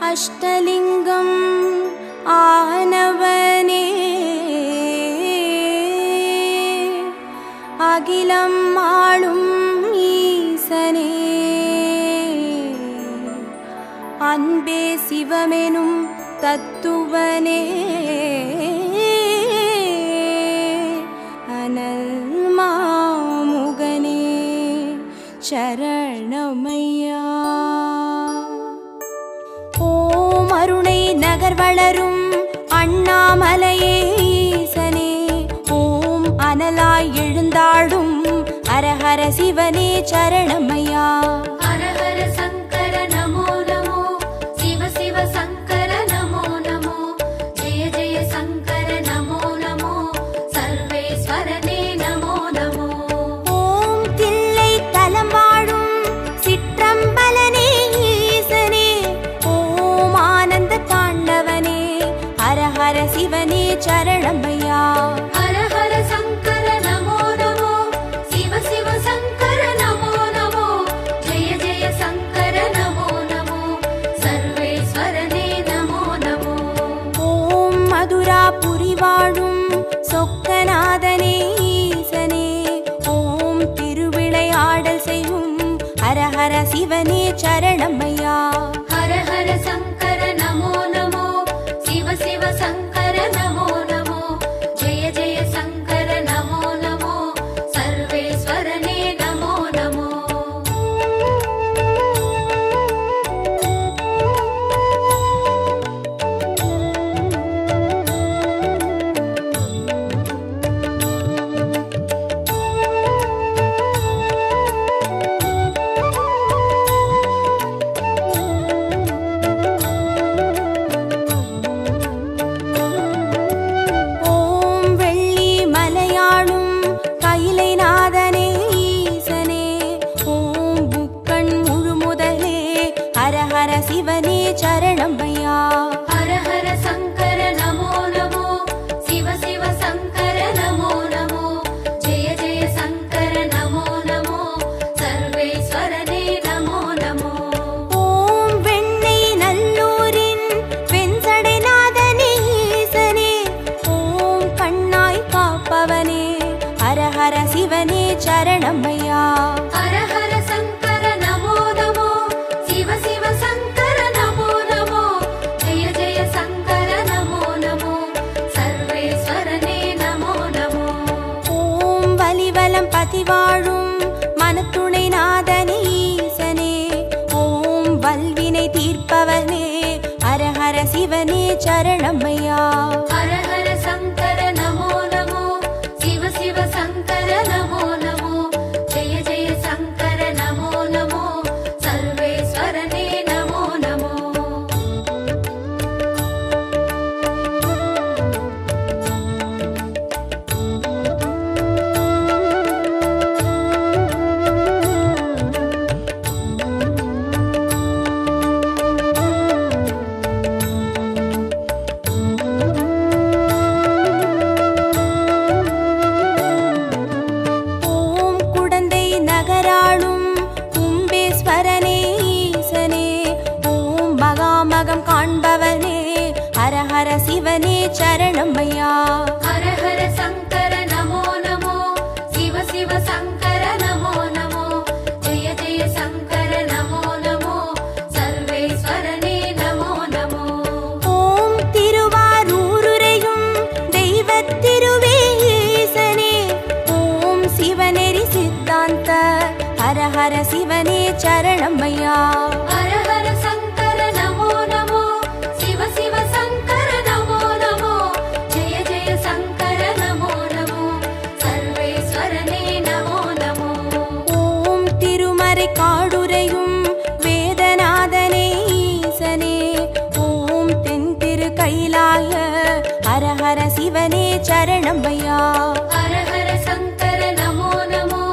அஷ்டலிங்கம் ஆனவனே அகிலம் ஆளும் ஈசனே அன்பே சிவமெனும் தத்துவனே அனல் மாமுகனே சரணமையா. ஓம் அருணை நகர் வளரும் அண்ணாமலையே ஈசனே ஓம் அனலாய் எழுந்தாடும் ஹரஹர சிவனே சரணமையா. ஹரஹர சங்கர நமோ நமோ சிவ சிவ சங்கர நமோ நமோ ஜெய ஜெய சங்கர நமோ நமோ சர்வேஸ்வரனே நமோ நமோ. ஓம் தில்லை தலம் வாழும் சிற்றம்பலனே ஈசனே ஓம் ஆனந்த தாண்டவனே ஹரஹர சிவனே சரணமையா. ஹரஹர சங்கர நமோ நமோ சிவ சிவ சங்கர நமோ நமோ ஜெய ஜெய சங்கர நமோ நமோ சர்வேஸ்வரனே நமோ நமோ. ஓம் மதுராபுரி வாழும் சொக்கநாதனே ஈசனே ஓம் திருவிளையாடல் செய்யும் ஹரஹர சிவனே சரணமையா. ஹரஹர சங்கர நமோ நமோ சிவ சிவ சங்கர நமோ நமோ ஜெய ஜெய சங்கர நமோ நமோ சர்வேஸ்வரனே நமோ நமோ. ஓம் வெள்ளி மலையாளும் கைலைநாதனே ஈசனே ஓம் புக்கண் முழுமுதலே ஹரஹர சிவனே சரணமையா. ஹரஹர சங்கர நமோ நமோ சிவ சிவ சங்கர நமோ நமோ ஜெய ஜெய சங்கர நமோ நமோ சர்வேஸ்வரனே நமோ நமோ. ஓம் வெண்ணை நல்லூரின் வெண்சடைநாதனே ஈசனே ஓம் கண்ணாய் காப்பவனே ஹரஹர சிவனே சரணமையா. ஹரஹர சங்கர நமோ நமோ சிவ சிவ சங்கர நமோ நமோ ஜெய ஜெய சங்கர நமோ நமோ சர்வேஸ்வரனே நமோ நமோ. ஓம் வலிவலம் பதிவாழும் மனத்துணை நாதனே ஈசனே ஓம் வல்வினை தீர்ப்பவனே ஹரஹர சிவனே சரணமையா. ஹரஹர சங்கர நமோ நமோ சிவ சிவ சங்கர நமோ நமோ ஜெய ஜெய சங்கர நமோ நமோ சர்வேஸ்வரனே நமோ நமோ. ஓம் குடந்தை நகராளும் கும்பேஸ்வரனே ஈசனே ஓம் மகாமகம் காண்பவனே ஹரஹர சிவனே சரணமையா. ஹரஹர சங்கர நமோ நமோ சிவ சிவ சங்கர நமோ நமோ ஜெய ஜெய சங்கர நமோ நமோ சர்வேஸ்வரனே நமோ நமோ. ஓம் திருவாரூருரையும் தெய்வத் திருவே ஈசனே ஓம் சிவநெறி சித்தாந்த ஹரஹர சிவனே சரணமையா. ஹரஹர சங்கர நமோ நமோ சிவ சிவ சங்கர நமோ நமோ ஜெய ஜெய சங்கர நமோ நமோ சர்வேஸ்வரனே நமோ நமோ. ஓம் திருமறை காடுரையும் வேதநாதனே ஈசனே ஓம் தென் திரு கைலாய ஹரஹர சிவனே சரணமையா. ஹரஹர சங்கர நமோ நமோ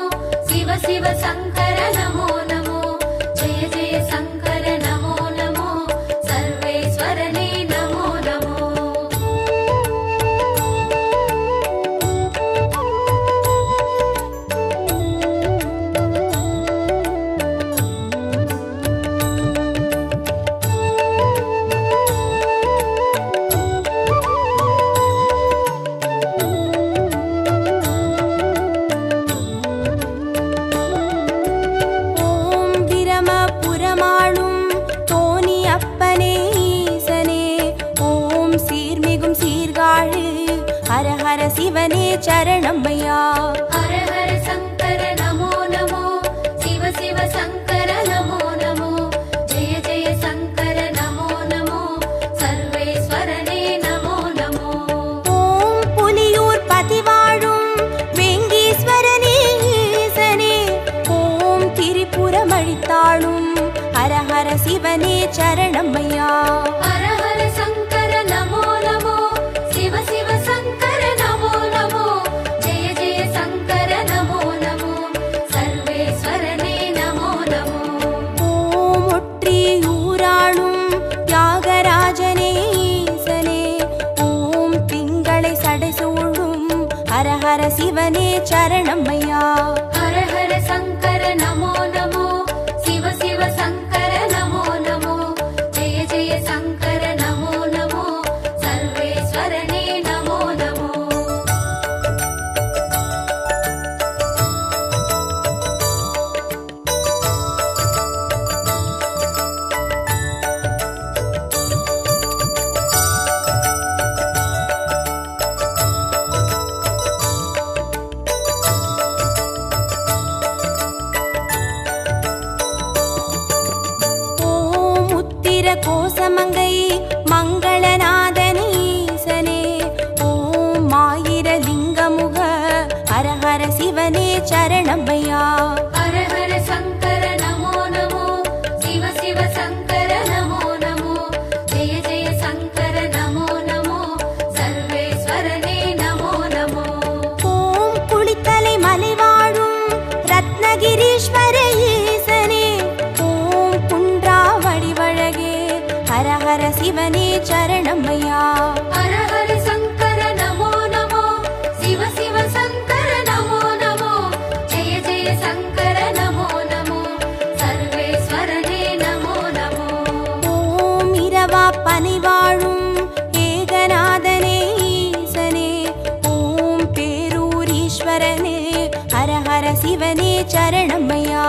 சிவ சிவ சங்கர நமோ நமோ ஜெய ஜெய சங்கர சிவனே சரணமையா. ஹர ஹர சங்கர நமோ நமோ, சிவ சிவ சங்கர நமோ நமோ, ஜெய ஜெய சங்கர நமோ நமோ, சர்வேஸ்வரனே நமோ நமோ. ஓம் புலியூர் பதிவாழும் வேங்கீஸ்வரனே ஈசனே, ஓம் திரிபுரம் அழித்தாளும் ஹர ஹர சிவனே சரணமையா. ஹர ஹர சங்கர நமோ நமோ, சிவ சிவ சங்கர நமோ நமோ, ஜெய ஜெய சங்கர நமோ நமோ, சர்வேஸ்வரனே நமோ நமோ. ஓம் ஒற்றியூராளும் தியாகராஜனே ஈசனே, ஓம் திங்களை சடைசூழும் ஹர ஹர சிவனே சரணமையா. ஹர ஹர சங்கர நமோ நமோ, சிவ சிவ சங்கர நமோ நமோ, ஜெய ஜெய சங்கர நமோ நமோ, சர்வேஸ்வரனே நமோ நமோ. ஓம் உத்திர கோசமங்கை மங்களநாதனே ஈசனே, ஓம் ஆயிர லிங்கமுக ஹர ஹர சிவனே சரணமையா. ஹர ஹர சங்கர நமோ நமோ, சிவ சிவ சங்கர நமோ நமோ, ஜெய ஜெய சங்கர நமோ நமோ, சர்வேஸ்வரனே நமோ நமோ. ஓம் குளித்தலை மலை வாழும் ரத்னகிரீஸ்வர ஈசனே, ஓம் குன்றா வடிவழகே ஹர ஹர சிவனே சரணமையா. ஹர ஹர சங்கர நமோ நமோ, சிவ சிவ சங்கர நமோ நமோ, ஜெய ஜெய சங்கர நமோ நமோ, சர்வேஸ்வரனே நமோ நமோ. ஓம் இரவா பனை வாழும் ஏகநாதனே ஈசனே, ஓம் பேரூரீஸ்வரனே ஹர ஹர சிவனே சரணமையா.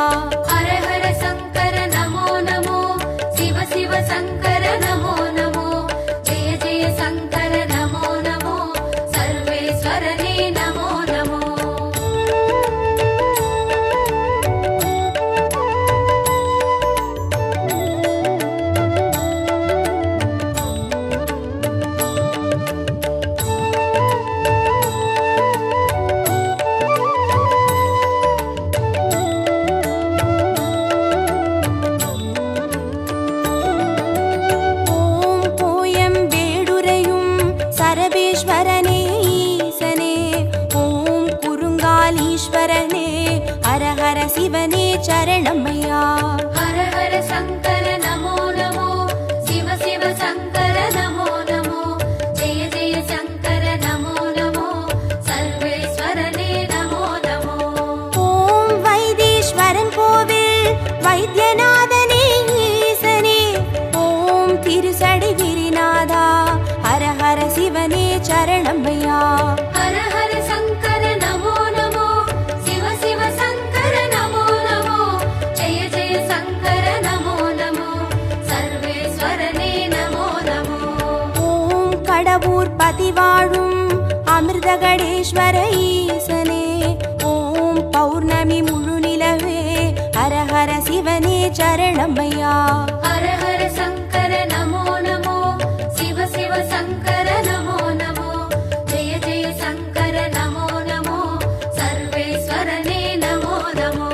ஹர ஹர சங்கர நமோ நமோ, சிவ சிவ சங்கர நமோ நமோ, ஜெய ஜெய சங்கர நமோ நமோ, சர்வேஸ்வரனே நமோ நமோ. ஓம் கோயம் வேடுரையும் சரபேஸ்வரனே ஈசனே, ஓம் குறுங்காலீஸ்வரனே ஹர ஹர சிவனே சரணமையா. ஹர ஹர சங்கர நமோ நமோ, சிவ சிவ சங்கர நமோ நமோ, ஜெய ஜெய சங்கர நமோ நமோ, சர்வேஸ்வரனே நமோ நமோ. ஓம் வைத்தீஸ்வரன் கோவில் வைத்தியநாதனே ஈசனே, ஓம் திருசடை கிரிநாதா ஹர ஹர சிவனே சரணமையா. ஹர ஹர சங்கர நமோ நமோ, சிவ சிவ சங்கர நமோ நமோ, ஜெய ஜெய சங்கர நமோ நமோ, சர்வேஸ்வரனே நமோ நமோ. ஓம் கடவுர் பதிவாழும் அமிர்தகடேஸ்வர ஈசனே, ஓம் பௌர்ணமி முழு நிலவே ஹர ஹர சிவனே சரணமையா. ஹர ஹர சங்கர நமோ நமோ, சிவ சிவ சங்கர நமோ நமோ, ஜெய ஜெய சங்கர நமோ நமோ, சர்வேஸ்வரனே நமோ நமோ.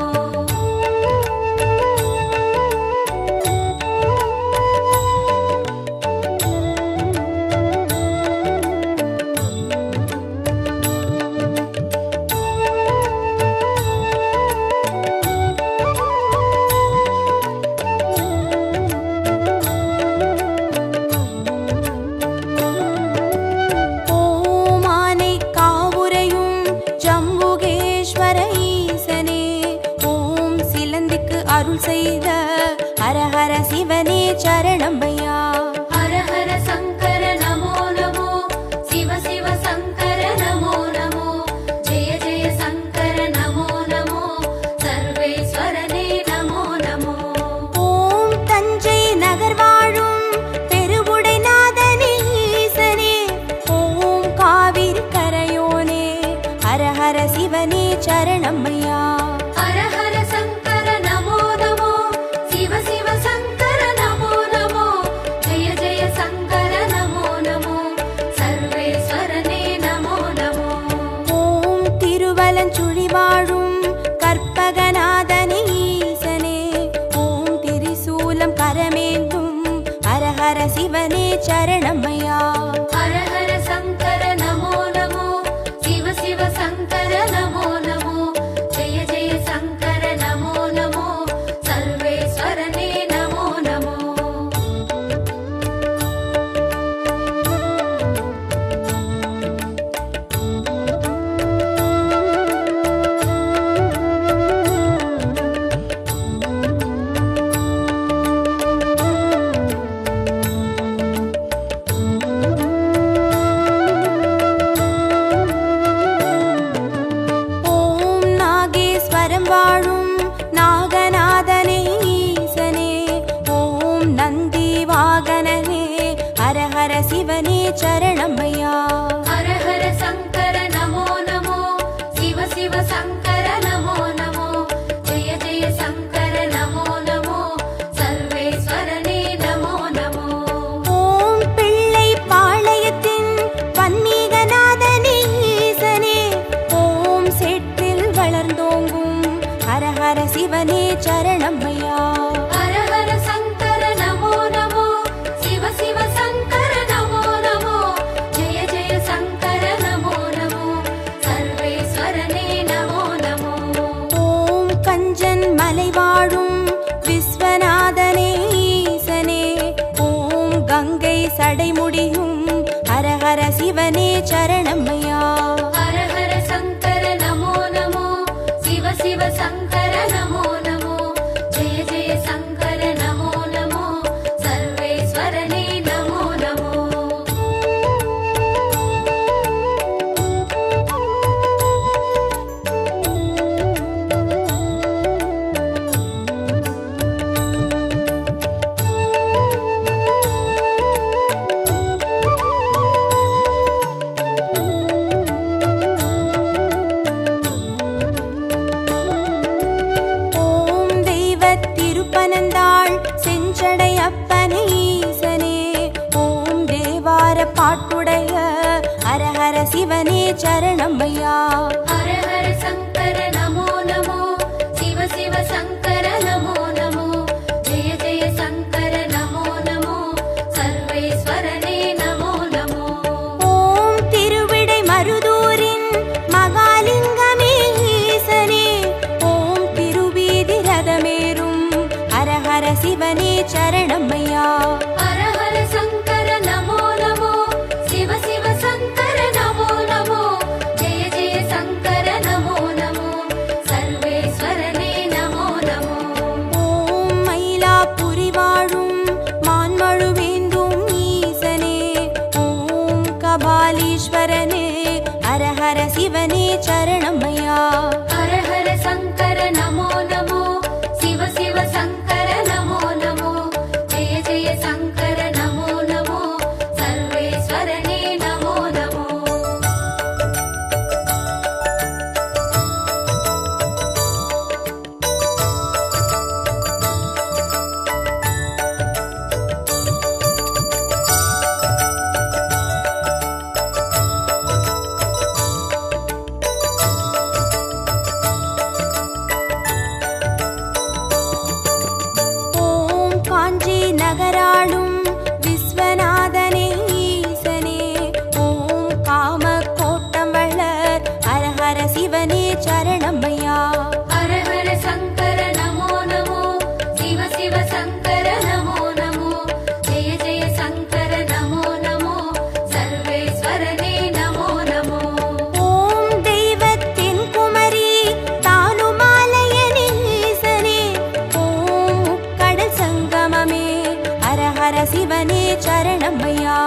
சிவனே சரணமையா. ஹர ஹர சங்கர நமோ நமோ, சிவ சிவ சங்கர நமோ நமோ, ஜெய ஜெய சங்கர நமோ நமோ, சர்வேஸ்வரனே நமோ நமோ. வாழும் நாகநாதனே ஈசனே, ஓம் நந்தி வாகனனே, ஹர ஹர சிவனே சரணமையா. ஹர ஹர சங்கர நமோ நமோ, சிவ சிவ சங்கர நமோ நமோ, ஜெய ஜெய சங்கர நமோ நமோ, சர்வேஸ்வரனே நமோ நமோ. ஓம் பிள்ளை பாளையத்தின் பன்மீகநாதனே ஈசனே, ஓம் செட்டில் வளர்ந்தோங்கும் ஹர ஹர சிவனே சரணமையா. ஹர ஹர சங்கர நமோ நமோ, சிவ சிவ சங்கர நமோ நமோ, ஜெய ஜெய சங்கர நமோ நமோ, சர்வேஸ்வரனே நமோ நமோ. ஓம் கஞ்சன் மலை வாழும் விஸ்வநாதனே ஈசனே, ஓம் கங்கை சடைமுடியும் ஹர ஹர சிவனே சரணமையா. ஹர ஹர சங்கர நமோ நமோ, சிவ சிவ சங்கர நமோ நமோ, ஜெய ஜெய சங்கர நமோ நமோ, சர்வேஸ்வரனே நமோ நமோ. ஓம் தெய்வத் திருப்பனந்தாள் செஞ்சடையப்பனே ஈசனே, ஓம் தேவார பாட்டுடைய ஹர ஹர சிவனே சரணமையா. ஹர ஹர சங்கர நமோ நமோ, சிவ சிவ சங்கர நமோ நமோ, ஜெய ஜெய சங்கர நமோ நமோ, சர்வேஸ்வரனே நமோ நமோ. ஓம் திருவிடை மருதூரின் மகாலிங்கமே ஈசனே, ஓம் திருவீதி ரதமேறும் ஹர ஹர சிவனே சரணமையா. ஹர ஹர சங்கர நமோ நமோ, சிவ சிவ சங்கர நமோ நமோ, ஜெய ஜெய சங்கர நமோ நமோ, சர்வேஸ்வரனே நமோ நமோ. ஓம் மயிலாப்புரி வாழும் மான்மழுவேந்தும் ஈசனே, ஓம் கபாலீஸ்வரனே, ஹர ஹர சிவனே சரணமையா. ஹர ஹர சங்கர நமோ நமோ, சிவ சிவ சங்கர நமோ நமோ, ஜெய ஜெய சங்கர நமோ நமோ, சர்வேஸ்வரனே நமோ நமோ. ஓம் காஞ்சி நகராளும் விஸ்வநாதனே ஈசனே, ஓம் காம கோட்டம் வளர் ஹர ஹர சிவனே சரணமையா. ஹர ஹர சங்கர நமோ நமோ, சிவ சிவ சங்கர நமோ நமோ, ஜெய ஜெய சங்கர நமோ நமோ, சர்வேஸ்வரனே நமோ நமோ. ஓம் தெய்வத்தின் குமரி தானுமாலயனே ஈசனே, ஓம் கடல் சங்கமமே ஹர ஹர சிவனே சரணமையா.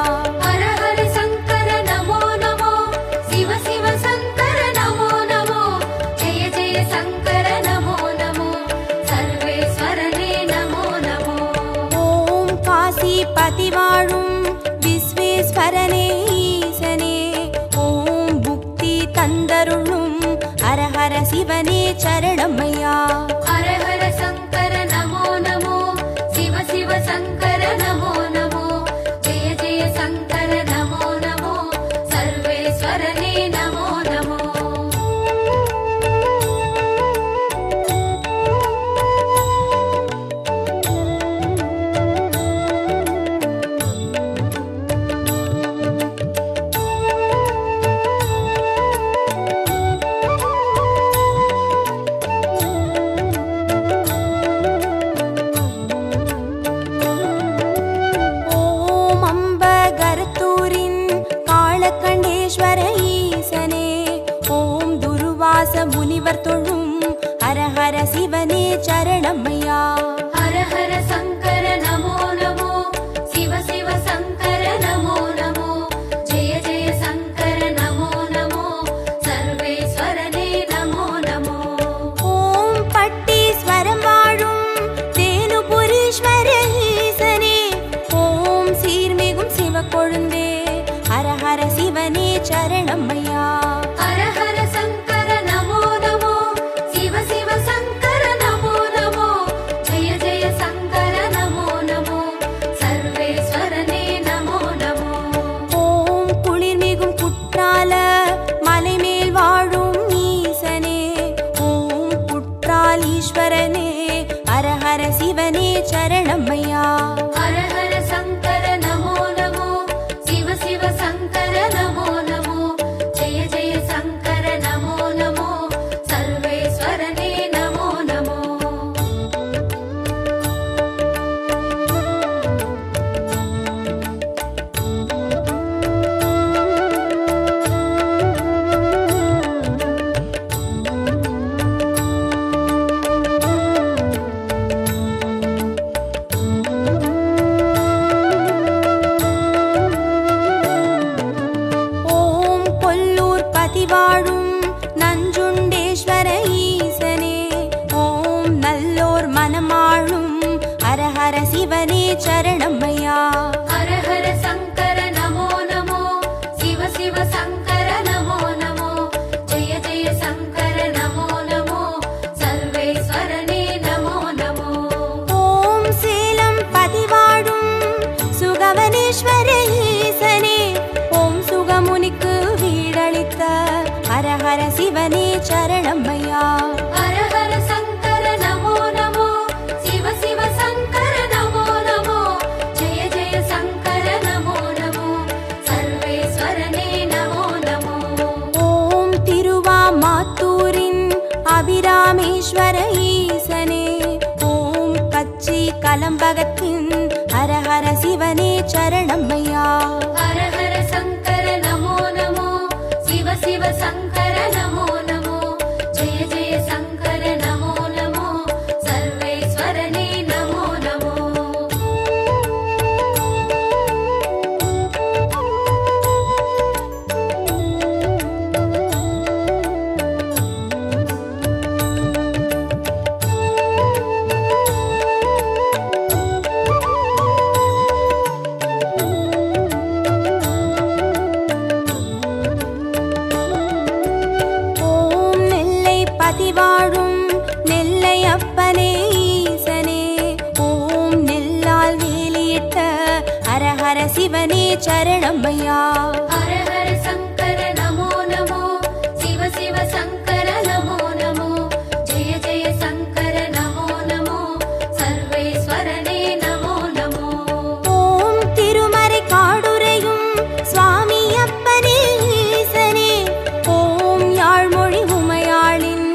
ஹர ஹர சங்கர நமோ நமோ, சிவ சிவ சங்கர நமோ நமோ, ஜெய ஜெய சங்கர நமோ நமோ, சர்வேஸ்வரனே நமோ நமோ. ஓம் காசி பதி வாழும் விஸ்வேஸ்வரனே ஈசனே, ஓம் புக்தி தந்தருளும் ஹர ஹர சிவனே சரணமையா. ஹர ஹர சங்கர நமோ நமோ, சிவ சிவ சங்கர நமோ நமோ, ஜெய ஜெய சங்கர நமோ நமோ, சர்வேஸ்வரனே நமோ நமோ. இவர் தொழும் ஹரஹர சிவனே சரணமையா. ஹர ஹர சங்கர நமோ நமோ, சிவ சிவ சங்கர நமோ நமோ, ஜெய ஜெய சங்கர நமோ நமோ, சர்வேஸ்வரனே நமோ நமோ. ஓம் பட்டீஸ்வரம் வாழும் தேனுபுரீஸ்வர ஈசனே, ஓம் சீர்மிகும் சிவக்கொழுந்தே ஹரஹர சிவனே சரணமையா. ஹர ஹர சங்கர நமோ நமோ, சிவ சிவ சங்கர நமோ நமோ, ஜெய ஜெய சங்கர நமோ நமோ, சர்வேஸ்வரனே நமோ நமோ. ஓம் குளிர்மிகும் குற்றால மலைமேல் வாழும் ஈசனே, ஓம் குற்றால் ஈஸ்வரனே ஹரஹர சிவனே சரணமையா. ஹர ஹர சங்கர நமோ நமோ, சிவ சிவ சங்கர நமோ நமோ, ஜெய ஜெய சங்கர நமோ நமோ, சர்வேஸ்வரனே நமோ நமோ. ஓம் கொல்லூர் பதிவாழும் நஞ்சுண்டேஸ்வர ஈசனே, ஓம் நல்லோர் மனமாளும் ஹரஹர சிவனே சரணமையா. ஹர ஹர சங்கர நமோ நமோ, சிவ சிவ சங்கர நமோ நமோ, ஜெய ஜெய சங்கர நமோ நமோ, சர்வேஸ்வரனே நமோ நமோ. ஓம் சேலம் பதிவாழும் சுகவனேஸ்வர ஈசனே, ஓம் சுகமுனிக்கு வீடளித்த ஹரஹர சிவனே சரணமையா. ஹர ஹர சங்கர நமோ நமோ, சிவ சிவ சங்கர நமோ நமோ, ஜெய ஜெய சங்கர நமோ நமோ, சர்வேஸ்வரனே நமோ நமோ. ஓம் திருவாமாத்தூரின் அபிராமேஸ்வர ஈசனே, ஓம் கச்சி கலம்பகத்தின் ஹரஹர சிவனே சரணமையா. ஹர ஹர சங்கர நமோ நமோ, சிவ சிவ சங்கர நமோ நமோ, ஜெய ஜெய சங்கர நமோ நமோ, சர்வேஸ்வரனே நமோ நமோ. ஓம் நெல்லை பதிவாழும் நெல்லை அப்பனே ஈசனே, ஓம் நெல்லால் வேலியிட்ட ஹரஹர சிவனே சரணமையா. ஹர ஹர சங்கர நமோ நமோ, சிவ சிவ சங்கர நமோ நமோ, ஜெய ஜெய சங்கர நமோ நமோ, சர்வேஸ்வரனே நமோ நமோ. ஓம் திருமறை காடுரையும் சுவாமி அப்பனே ஈசனே, ஓம் யாழ்மொழி உமையாளின்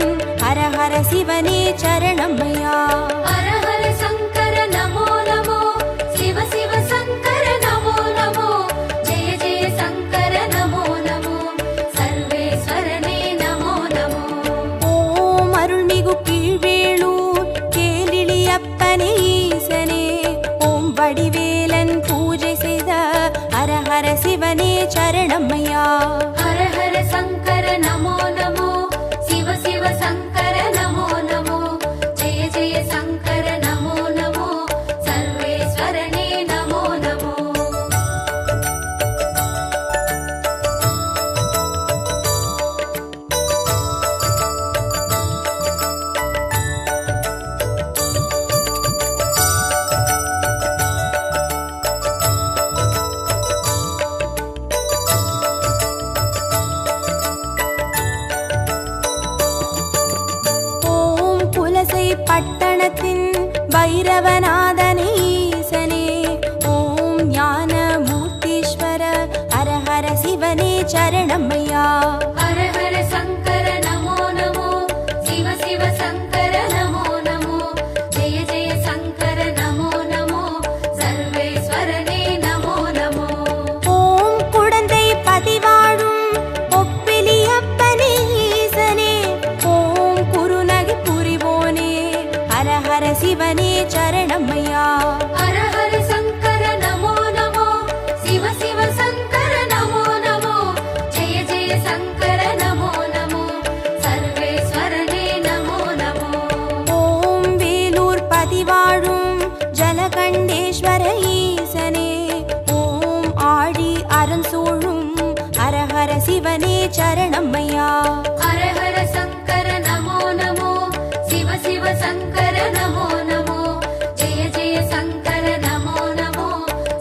ஹரஹர சிவனே சரணமையா. ஹர ஹர சங்கர நமோ நமோ, சிவ சிவ சங்கர நமோ நமோ, ஜெய ஜெய சங்கர நமோ நமோ, சர்வேஸ்வரனே நமோ நமோ. ஓம் அருள்மிகு கீழ்வேளூர் கேளிளி அப்பனே ஈசனே, ஓம் வடிவேலன் பூஜை செய்த ஹரஹர சிவனே சரணமையா. ஹர ஹர சங்கர நமோ நமோ, சிவ சிவ சங்கர நமோ நமோ, ஜெய ஜெய சங்கர நமோ நமோ, சர்வேஸ்வரனே நமோ நமோ. சரணம்மையா. ஹர ஹர சங்கர நமோ நமோ, சிவ சிவ சங்கர நமோ நமோ, ஜெய ஜெய சங்கர நமோ நமோ, சர்வேஸ்வரனே நமோ நமோ. ஓம் வேலூர் பதிவாழும் ஜலகண்டேஸ்வர ஈசனே, ஓம் ஆழி அரண் சூழும் ஹர ஹர சிவனே சரணம்மையா. ஹர ஹர சங்கர நமோ நமோ, சிவ சிவ சங்கர நமோ நமோ, ஜெய ஜெய சங்கர நமோ நமோ,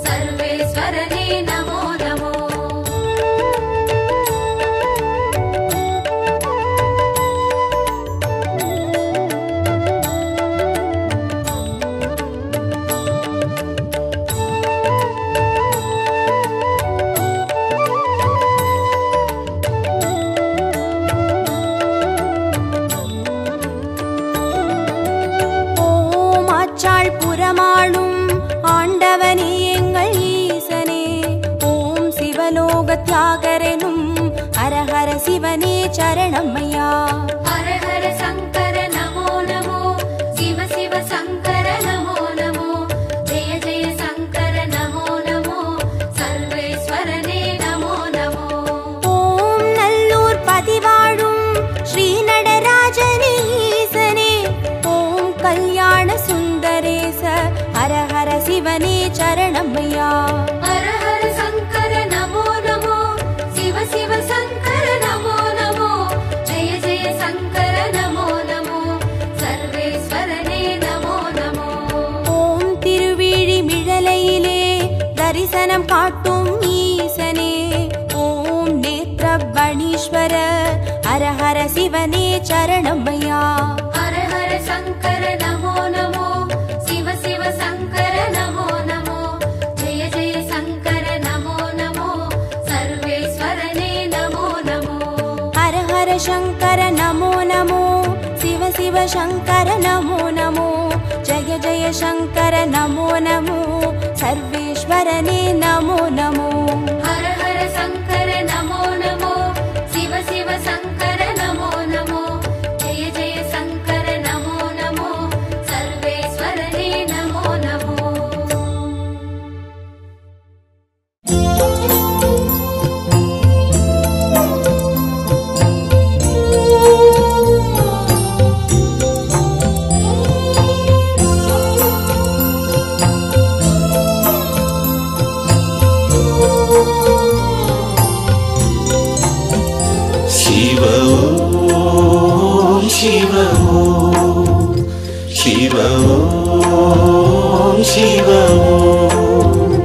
சர்வேஸ்வரனே நமோ நமோ. ஓம் ஆச்சாள் புறமாளும் ஆண்டவனே எங்கள் ஈசனே, ஓம் சிவலோக தியாகரெனும் ஹர ஹர சிவனே சரணம்மையா. ஹர ஹர சங்கர நமோ நமோ, சிவ சிவ சங்கர நமோ நமோ, ஜெய ஜெய சங்கர நமோ நமோ, சர்வேஸ்வரனே நமோ நமோ. ஓம் நல்லூர் பதிவாழும் ஸ்ரீ நடராஜனே ஈசனே, ஓம் கல்யாண சுந்தரேச ஹர ஹர சிவனே சரணம்மையா. ஹர ஹர சங்கர நமோ நமோ, சிவ சிவ சங்கர நமோ நமோ, ஜெய ஜெய சங்கர நமோ நமோ, சர்வேஸ்வரனே நமோ நமோ. ஓம் திருவிழிமிழலையிலே தரிசனம் காட்டும் ஈசனே, ஓம் நேத்ரபணீஸ்வர ஹர ஹர சிவனே சரணம்மையா. ஹர ஹர சங்கர நமோ நமோ, சிவ சிவ சங்கர நமோ நமோ, ஜெய ஜெய சங்கர நமோ நமோ, சர்வேஸ்வரனே நமோ நமோ. ஹர ஹர சங்கர நமோ நமோ, சிவ சிவ சங்கர நமோ நமோ, ஜய ஜய சங்கர நமோ நமோ, சர்வேஸ்வரனே நமோ நமோ. ஹர ஹர சங்கர நமோ நமோ, சிவ சிவ சங்கர நமோ நமோ, ஜெய ஜெய சங்கர நமோ நமோ, சர்வேஸ்வரனே நமோ நமோ. शिव ॐ शिव ॐ शिव ॐ शिव ॐ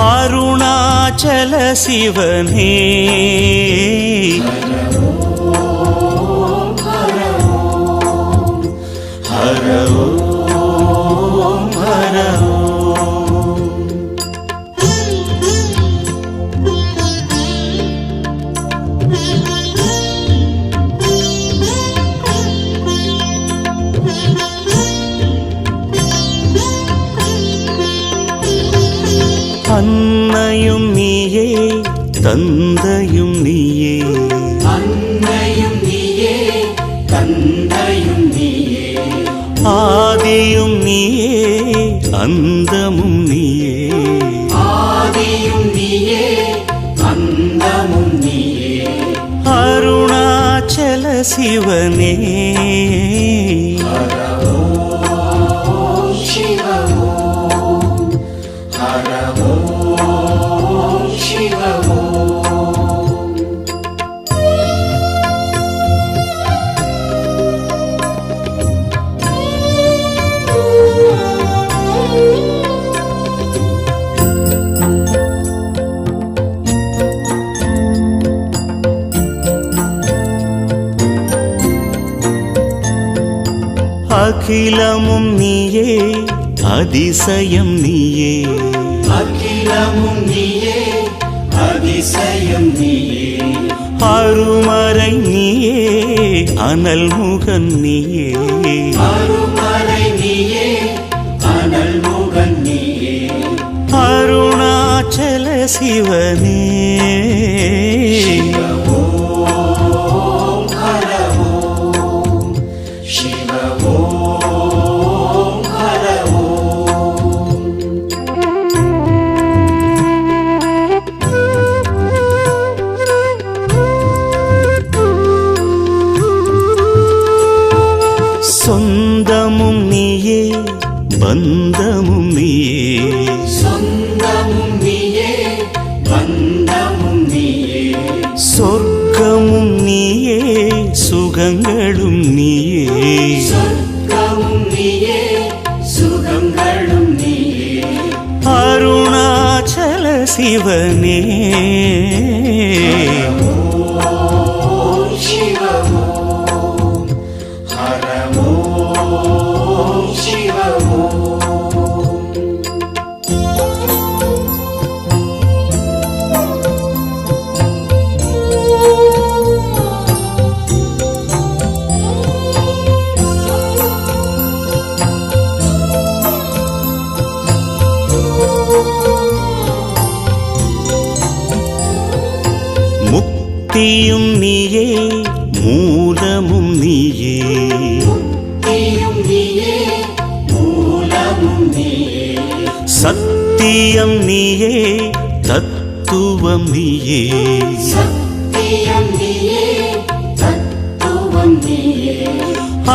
अरुणाचल शिवने हर ॐ हर ॐ. அன்னையும் நீயே தந்தையும் நீயே, அன்னையும் நீயே தந்தையும் நீயே, ஆதியும் நீயே அந்தமும் நீயே, ஆதியும் நீயே அந்தமும் நீயே, அருணாச்சல சிவனே ஹர ஓம் சிவ ஓம், ஹர ஓம் சிவ ஓம். அகிலமும் நீயே அதிசயம் நீயே, அகிலமும் நீயே அதிசயம் நீயே, அருமறை நீயே அனல் முகன் நீயே, அருமறை நீயே அனல் முகன் நீயே, அருணாச்சல சிவனே சிவ ஓம் ஹர ஓம், சிவ ஓம் ஹர பந்தமும் நீயே. சொந்தமும் நீயே பந்தமும் நீயே. சொர்க்கமும் நீயே சுகங்களும் நீயே. சொர்க்கமும் நீயே சுகங்களும் நீயே. அருணாச்சல சிவனே ஓம் சிவ ஓம் ஹர ஓம் சிவ ஓம். முக்தியும் நீயே மூலமும் நீயே. முக்தியும் நீயே மூலமும் நீயே. சத்தியம் நீயே தத்துவம் நீயே. சத்தியம் நீயே தத்துவம் நீயே.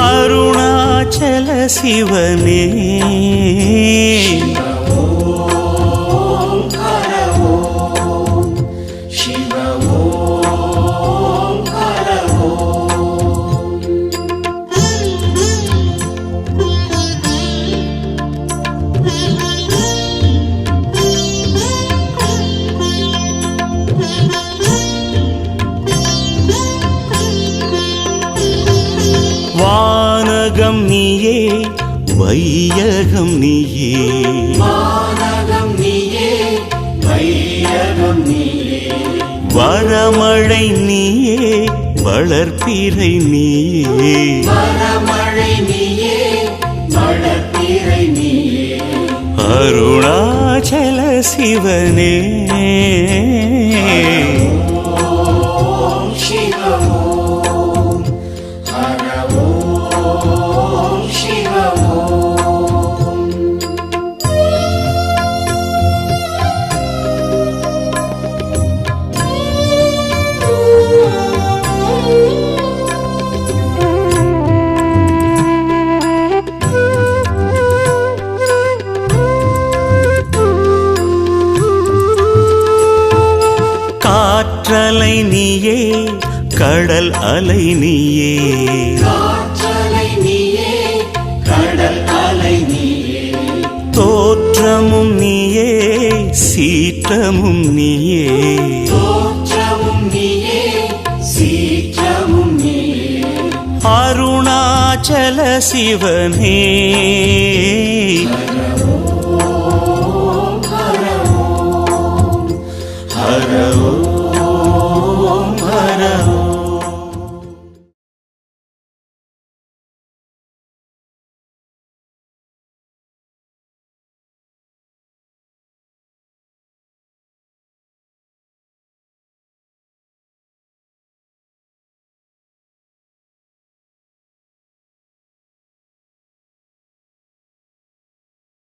அருணாச்சல சிவனே ஓம் ஹர ஓம் சிவ ஓம் ஹர ஓம். வானகம் நீயே வையகம் நீயே. வானகம் நீயே வையகம் நீயே. வரமழை நீயே வளர்ப்பிறை நீயே. வரமழை நீயே வளர்ப்பிறை நீயே. அருணாச்சல சிவனே ஓம் சிவ ஓம் ஹர ஓம் சிவ ஓம். காற்றலை நீயே கடல் அலை நீயே. காற்றலை நீயே கடல் அலை நீயே. தோற்றமும் நீயே சீற்றமும் நீயே. தோற்றமும் நீயே சீற்றமும் நீயே. அருணாச்சல சிவனே